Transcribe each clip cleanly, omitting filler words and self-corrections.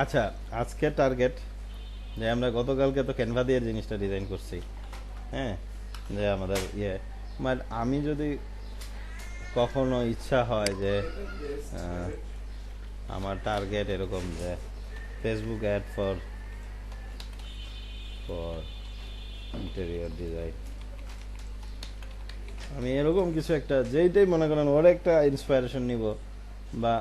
আচ্ছা, আজকে টার্গেট যে আমরা গতকালকে তো ক্যানভা দিয়ে জিনিসটা ডিজাইন করছি। হ্যাঁ, যে আমাদের বাট আমি যদি কখনো ইচ্ছা হয় যে আহ, আমার টার্গেট এরকম যে Facebook ad for for interior design, আমি এরকম কিছু একটা যেইটাই মনে করেন ওর একটা ইন্সপায়ারেশন নিব, বা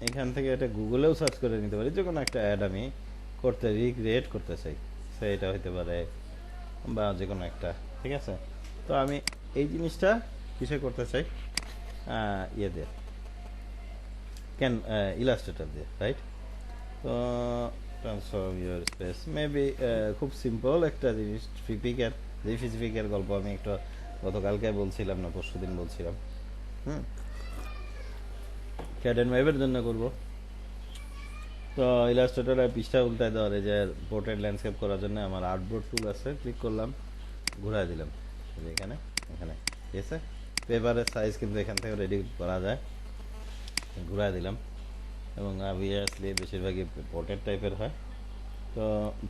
এখান থেকে এটা গুগলেও সার্চ করে নিতে পারি, যে কোনো একটা অ্যাড আমি রিক্রিয়েট করতে চাই, সেটা হইতে পারে বা যে কোনো একটা। ঠিক আছে, তো আমি এই জিনিসটা কিসে করতে চাই, ইয়ে দিয়ে, ক্যান ইলাস্ট্রেটর দিয়ে, রাইট? তো ট্রান্সফর্ম ইউর স্পেস মেবি খুব সিম্পল একটা জিনিস, ফিপিকের যে ফিজিফিকের গল্প আমি একটু গতকালকে বলছিলাম না পরশুদিন বলছিলাম। হুম, ক্যাট অ্যান্ড ওয়েবের জন্য করব। তো ইলাস্ট্রেটরের পৃষ্ঠা উল্টায় দেওয়ার এই যে পোর্ট্রেট ল্যান্ডস্কেপ করার জন্য আমার আর্টবোর্ড টুল আছে, ক্লিক করলাম, ঘুরাই দিলাম এই যে এখানে এখানে, ঠিক আছে? পেপারের সাইজ কিন্তু এখান থেকে রেডি করা যায়, ঘুরাই দিলাম। এবং অবভিয়াসলি বেশিরভাগই পোর্ট্রেট টাইপের হয়। তো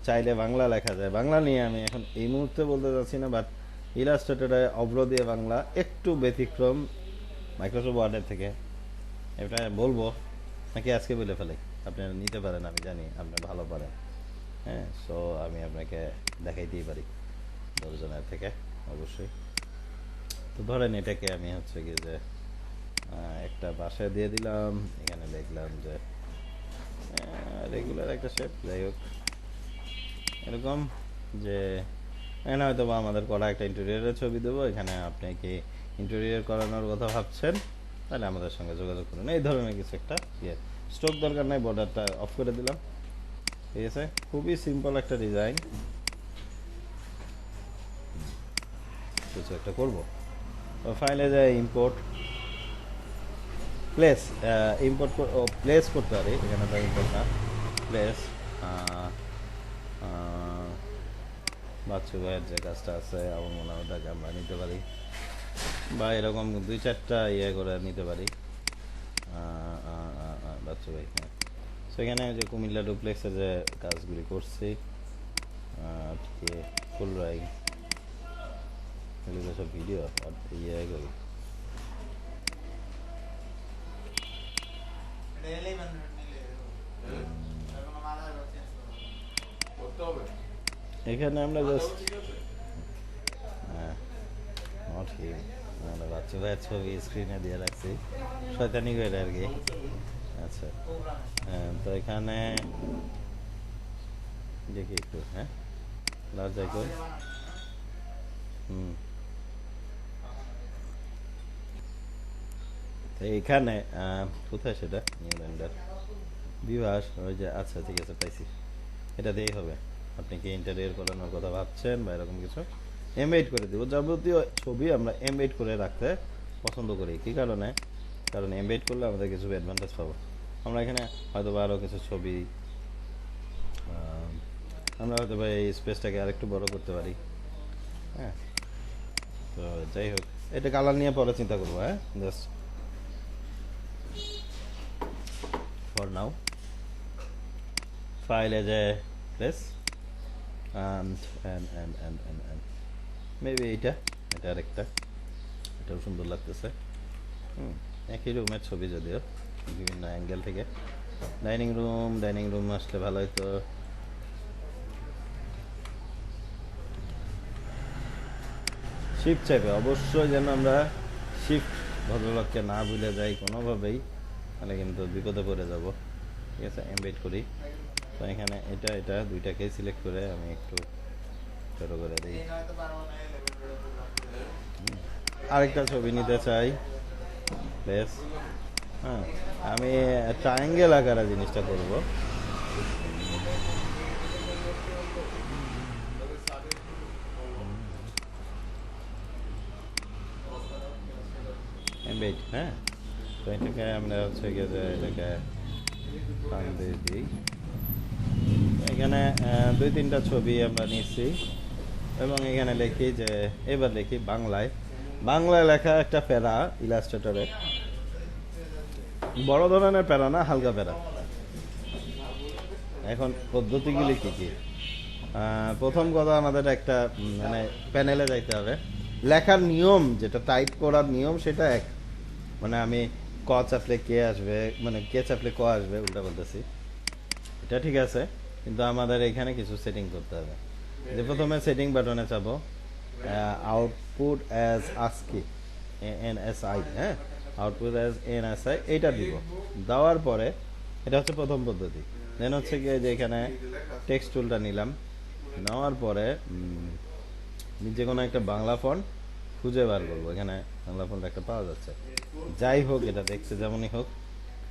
চাইলে বাংলা লেখা যায়, বাংলা নিয়ে আমি এখন এই মুহূর্তে বলতে চাচ্ছি না, বাট ইলাস্ট্রেটরে অভ্র দিয়ে বাংলা একটু ব্যতিক্রম মাইক্রোসফট ওয়ার্ডের থেকে, এটা বলবো নাকি আজকে বলে ফেলে? আপনি নিতে পারেন, আমি জানি আপনি ভালো পারেন। হ্যাঁ, সো আমি আপনাকে দেখাইতেই পারি 10 জনের থেকে অবশ্যই। তো ধরেন এটাকে আমি হচ্ছে কি যে একটা বাসায় দিয়ে দিলাম, এখানে লিখলাম যে রেগুলার একটা শেপ, যাই হোক এরকম যে এখানে হয়তো বা আমাদের করা একটা ইন্টেরিয়রের ছবি দেবো, এখানে আপনি কি ইন্টেরিয়র করানোর কথা ভাবছেন তাহলে আমাদের সঙ্গে যোগাযোগ করুন, এই ধরনের কিছু একটা স্ট্রোক দরকার নাই, বর্ডারটা অফ করে দিলাম। ঠিক আছে, খুবই সিম্পল একটা ডিজাইন, কিছু একটা করবো। তো ফাইলে যায় ইম্পোর্ট প্লেস, ইম্পোর্ট প্লেস করতে পারি, এখানে তো ইম্পোর্ট না, প্লেস বাচ্চু ভাইয়ের যে কাজটা আছে আমার মনে হয় ওটাকে আমরা নিতে পারি, বা এরকম 2-4টা করে নিতে পারি। বাচ্চু ভাই, হ্যাঁ, সেখানে যে কুমিল্লা ডুপ্লেক্সে যে কাজগুলি করছি, ফুলরাই, এগুলো সব ভিডিও আর করি। এখানে আমরা জাস্ট ঠিক, আমরা বাচ্চু ভাইয়ের ছবি স্ক্রিনে দিয়ে রাখছি শয়তানি করে আর কি। আচ্ছা, তো এখানে দেখি একটু, হ্যাঁ, লজ্জা কর। হুম, তো এখানে কোথায় সেটা, নিউল্যান্ডার বিভাস, ওই যে, আচ্ছা ঠিক আছে পাইছি, এটা দিয়েই হবে। আপনি কি ইন্টারিয়র করানোর কথা ভাবছেন বা এরকম কিছু, এমএইড করে দিব। যাবতীয় ছবি আমরা এমএইড করে রাখতে পছন্দ করি, কি কারণে? কারণ এমএইড করলে আমাদের কিছু অ্যাডভান্টেজ পাবো। আমরা এখানে হয়তো বা আরও কিছু ছবি, আমরা হয়তো বা এই স্পেসটাকে আরেকটু বড় করতে পারি। হ্যাঁ, তো যাই হোক, এটা কালার নিয়ে পরে চিন্তা করবো। হ্যাঁ, just for now file as a place and maybe এটা আরেকটা, এটাও সুন্দর লাগতেছে। একই রুমের ছবি যদিও বিভিন্ন অ্যাঙ্গেল থেকে। ডাইনিং রুম আসলে ভালো হতো। শিফট চাইবে অবশ্যই, যেন আমরা শিফট ভদ্রলোককে না ভুলে যাই কোনোভাবেই, তাহলে কিন্তু বিপদে পড়ে যাব। ঠিক আছে, এমবেড করি। তো এখানে এটা দুইটাকেই সিলেক্ট করে আমি একটু ছোটো করে দিই। আরেকটা ছবি নিতে চাই, বেশ। হ্যাঁ, আমি ট্রায়াঙ্গেল আকারে জিনিসটা করব। এমবেড, হ্যাঁ, তো এটাকে আমরা হচ্ছে গিয়ে যে এটাকে টান দিয়ে দিই। এখানে 2-3টা ছবি আমরা নিচ্ছি এবং এখানে লিখি যে, এবার লিখি বাংলায় লেখা একটা প্যারা ইলাস্ট্রেটরে, বড় ধরনের প্যারা না, হালকা প্যারা। এখন পদ্ধতিগুলি কি কি? প্রথম কথা আমাদের একটা মানে প্যানেলে যাইতে হবে। লেখার নিয়ম যেটা টাইপ করার নিয়ম সেটা এক, মানে আমি ক চাপলে কে আসবে, মানে কে চাপলে ক আসবে, উল্টা বলতেছি, এটা ঠিক আছে। কিন্তু আমাদের এখানে কিছু সেটিং করতে হবে। যে প্রথমে সেটিং বাটনে যাবো, আউটপুট অ্যাজ আস্কি, এনএসআই, হ্যাঁ, আউটপুট অ্যাজ এনএসআই, এইটা দিব। দেওয়ার পরে এটা হচ্ছে প্রথম পদ্ধতি। দেন হচ্ছে গিয়ে যে এখানে টেক্সট টুলটা নিলাম, নেওয়ার পরে যে কোনো একটা বাংলা ফন্ট খুঁজে বার করবো। এখানে বাংলা ফন্ট একটা পাওয়া যাচ্ছে। যাই হোক, এটা দেখতে যেমনই হোক,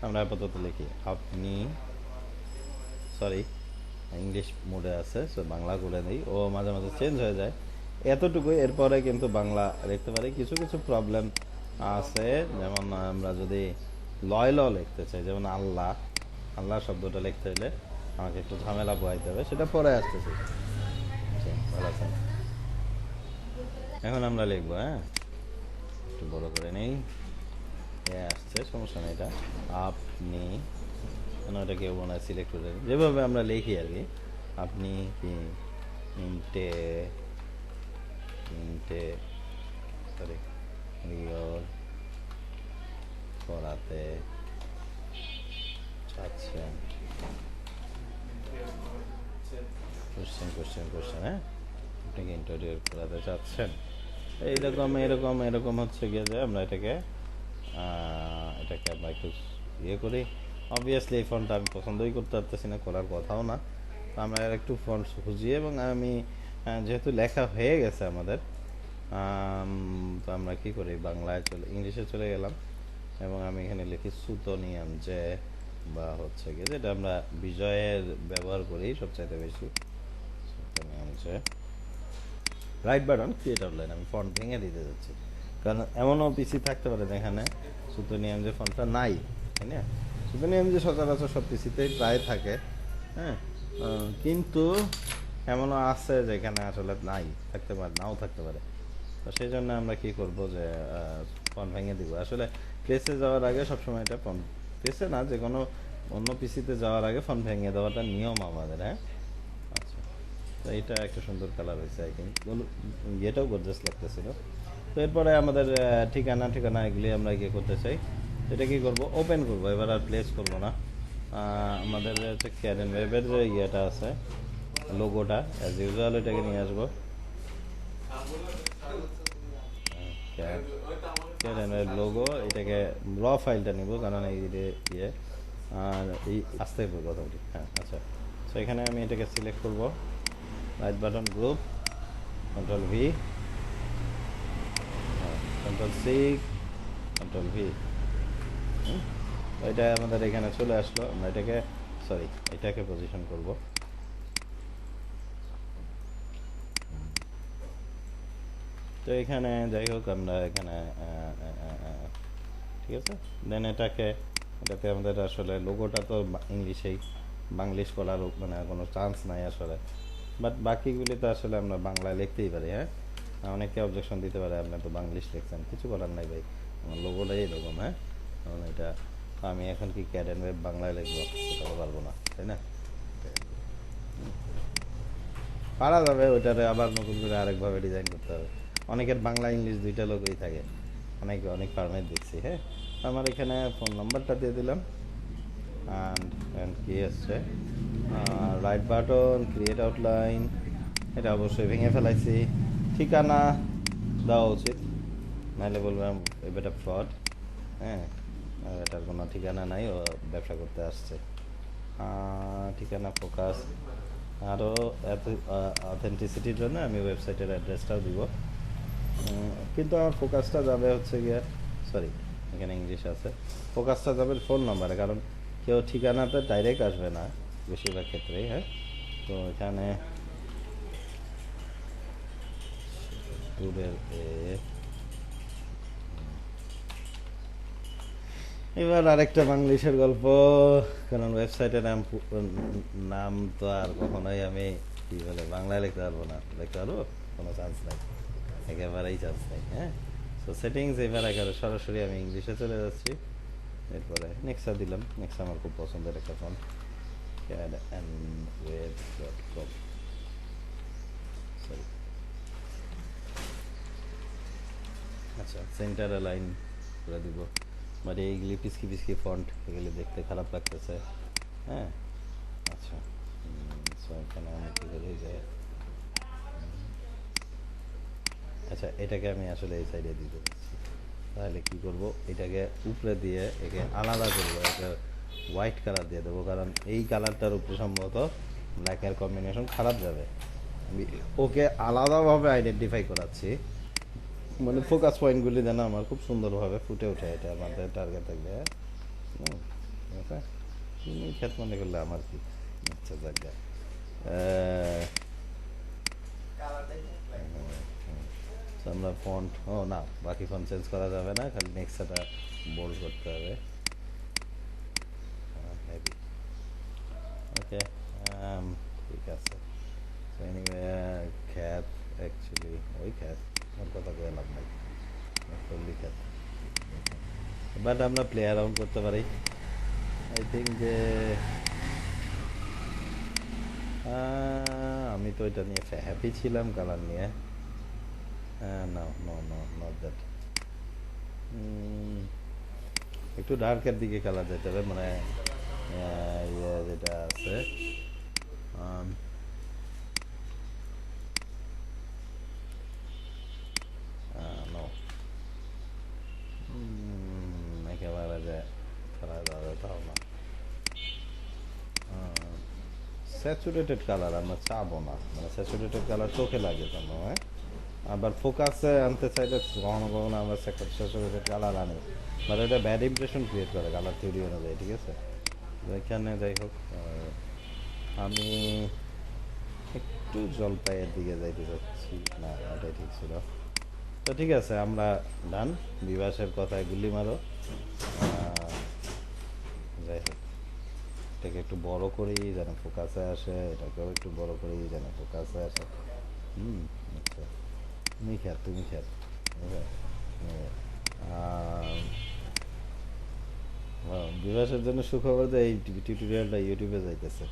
আমরা আপাতত লিখি আপনি, সরি ইংলিশ মোডে আছে, সো বাংলা করে দিই, ও মাঝে মাঝে চেঞ্জ হয়ে যায়, এতটুকুই। এরপরে কিন্তু বাংলা লিখতে পারি। কিছু কিছু প্রবলেম আছে, যেমন আমরা যদি লয় ল লিখতে চাই, যেমন আল্লাহ, আল্লাহ শব্দটা লিখতে হলে আমাকে একটু ঝামেলা পোহাইতে হবে, সেটা পরে আসতেছি। আচ্ছা, ভালো আছেন। এখন আমরা লিখবো, হ্যাঁ, একটু বড় করে নেই, আসছে, সমস্যা নেই। এটা আপনি, কেন এটা কেউ মনে হয় সিলেক্ট করে যেভাবে আমরা লিখি আর কি। আপনি কি ইন্টে ইন্টে সরি রিওর করাতে চাচ্ছেন, কোশ্চেন কোশ্চেন কোশ্চেন, হ্যাঁ, আপনি কি ইন্টারভিউ করাতে চাচ্ছেন, এইরকম এরকম এরকম হচ্ছে গিয়ে যে আমরা এটাকে এটাকে আমরা একটু ইয়ে করি। অবভিয়াসলি এই ফন্টটা আমি পছন্দই করতে পারতেছি না, করার কথাও না। তো আমরা আর একটু ফন্ট খুঁজিয়ে, এবং আমি যেহেতু লেখা হয়ে গেছে আমাদের, তো আমরা কি করি, বাংলায় ইংলিশে চলে গেলাম, এবং আমি এখানে লিখি সুতোনিয়াম, যে বা হচ্ছে গিয়ে যেটা আমরা বিজয়ের ব্যবহার করি সবচাইতে বেশি, সুতোনিয়াম, যে রাইট বাটন ক্রিয়েট আউটলাইন। আমি ফন্ট ভেঙে দিতে যাচ্ছি, কারণ এমনও পিসি থাকতে পারে যেখানে সুতোনিয়াম যে ফন্টটা নাই, তাই না? সুতোনিয়াম যে সচরাচর সব পিসিতেই প্রায় থাকে, হ্যাঁ, কিন্তু এমনও আছে যেখানে আসলে নাই, থাকতে পারে, নাও থাকতে পারে। তো সেই জন্য আমরা কি করব, যে ফন্ট ভেঙে দিব। আসলে প্লেসে যাওয়ার আগে সবসময় এটা ফন্ট, প্লেসে না, যে কোনো অন্য পিসিতে যাওয়ার আগে ফন্ট ভেঙে দেওয়াটা নিয়ম আমাদের, হ্যাঁ। আচ্ছা, তো এটা একটা সুন্দর কালার হয়েছে, আই থিঙ্ক ইয়েটাও গর্জাস লাগতেছিল। তো এরপরে আমাদের ঠিকানা ঠিকানা এগুলি আমরা ইয়ে করতে চাই। এটা কি করব, ওপেন করব, এবার আর প্লেস করব না। আমাদের হচ্ছে ক্যারেন ওয়েবের যে ইয়েটা আছে, লোগোটা, অ্যাজ ইউজুয়াল এটাকে নিয়ে আসবো, ক্যারেন ওয়েব লোগো, এটাকে র ফাইলটা নিব, কারণ এই ইয়ে আর এই আসতে হবে কথাটি, হ্যাঁ। আচ্ছা, তো এখানে আমি এটাকে সিলেক্ট করব, right button group, control V, control C, control V, এটা আমাদের এখানে চলে আসলো। আমরা এটাকে, সরি, এটাকে পজিশন করব। তো এখানে যাই হোক, আমরা এখানে ঠিক আছে। দেন এটাতে আমাদের আসলে লোগোটা তো ইংলিশেই, বাংলিশ করার মানে কোনো চান্স নাই আসলে, বাট বাকিগুলি তো আসলে আমরা বাংলায় লিখতেই পারি, হ্যাঁ। অনেকে অবজেকশন দিতে পারে, আপনি তো বাংলিশ লিখছেন, কিছু করার নাই ভাই, আমার লোগোটাই এরকম, হ্যাঁ। কারণ এটা আমি এখন কি ক্যাডেন ওয়েব বাংলায় লিখবো, সেটাও পারবো না, তাই না? পারা যাবে, ওইটারে আবার নতুন করে আরেকভাবে ডিজাইন করতে হবে। অনেকের বাংলা ইংলিশ দুইটা লোকই থাকে, অনেকে অনেক ফার্মে দেখছি, হ্যাঁ। আমার এখানে ফোন নাম্বারটা দিয়ে দিলাম, অ্যান্ড কি আসছে, রাইট বাটন ক্রিয়েট আউটলাইন, এটা অবশ্যই ভেঙে ফেলাইছি। ঠিকানা দেওয়া উচিত, নাহলে বললাম এটা ফ্রড, হ্যাঁ। এটার কোনো ঠিকানা নাই, ও ব্যবসা করতে আসছে। ঠিকানা ফোকাস, আরও এত অথেন্টিসিটির জন্য আমি ওয়েবসাইটের অ্যাড্রেসটাও দিব, কিন্তু আমার ফোকাসটা যাবে হচ্ছে গিয়ে, সরি এখানে ইংলিশ আছে, ফোকাসটা যাবে ফোন নাম্বারে, কারণ কেউ ঠিকানাতে ডাইরেক্ট আসবে না বেশিরভাগ ক্ষেত্রেই, হ্যাঁ। তো এখানে ট্যুরের এবার আরেকটা বাংলিশের গল্প, কারণ ওয়েবসাইটের নাম তো আর কখনোই আমি কি বলে বাংলায় লিখতে পারবো না, লিখতে পারবো, কোনো চান্স নাই, একেবারেই চান্স নাই, হ্যাঁ। সো সেটিংস এবার একেবারে সরাসরি আমি ইংলিশে চলে যাচ্ছি। এরপরে নেক্সা দিলাম, নেক্সা আমার খুব পছন্দের একটা ফন্ট, cadandweb.com সরি আচ্ছা সেন্টার লাইন করে দিব বাট এইগুলি পিসকি পিসকি ফন্ট এগুলি দেখতে খারাপ লাগতেছে হ্যাঁ আচ্ছা সো এখানে আমি কি করি যে আচ্ছা এটাকে আমি আসলে এই সাইডে দিতে চাচ্ছি তাহলে কি করব এটাকে উপরে দিয়ে একে আলাদা করবো একটা হোয়াইট কালার দিয়ে দেবো কারণ এই কালারটার উপরে সম্ভবত ব্ল্যাকের কম্বিনেশন খারাপ যাবে আমি ওকে আলাদাভাবে আইডেন্টিফাই করাচ্ছি মানে ফোকাস পয়েন্টগুলি যেন আমার খুব সুন্দরভাবে ফুটে ওঠে এটা আমাদের টার্গেট থাকবে ঠিক আছে তুমি খেত মনে করলে আমার কি আচ্ছা যাক আমরা ফন্ট ও না বাকি ফন্ট চেঞ্জ করা যাবে না খালি নেক্সট এটা বোল্ড করতে হবে হেভি ওকে ঠিক আছে এনিওয়ে খ্যাত অ্যাকচুয়ালি ওই খ্যাত ওর কথা কয়ে লাভ নাই ফুললি খ্যাত বাট আমরা প্লে অ্যারাউন্ড করতে পারি আই থিঙ্ক যে আমি তো এটা নিয়ে হ্যাপি ছিলাম কালার নিয়ে no no no not that একটু ডার্কের দিকে কালার যেতে হবে মানে ইয়ে যেটা আছে নো একেবারে যে কালার দেওয়া তাও না স্যাচুরেটেড কালার আমরা চাবো না মানে স্যাচুরেটেড কালার চোখে লাগে কেন হ্যাঁ আবার ফোকাসে আনতে চাইলে কখনো কখনো আমরা স্যাচুরেটেড কালার আনি বাট এটা ব্যাড ইমপ্রেশন ক্রিয়েট করে কালার থিওরি অনুযায়ী ঠিক আছে এখানে যাই হোক আমি একটু জলপাইয়ের দিকে যাইতে চাচ্ছি না এটাই ঠিক ছিল তো ঠিক আছে আমরা ডান বিবাসের কথায় গুলি মারো যাই হোক এটাকে একটু বড় করেই যেন ফোকাসে আসে এটাকেও একটু বড় করেই যেন ফোকাসে আসে আচ্ছা তুমি খ্যাত বিবাসের জন্য সুখবর যে এই টিউটোরিয়ালটা ইউটিউবে যাইতেছে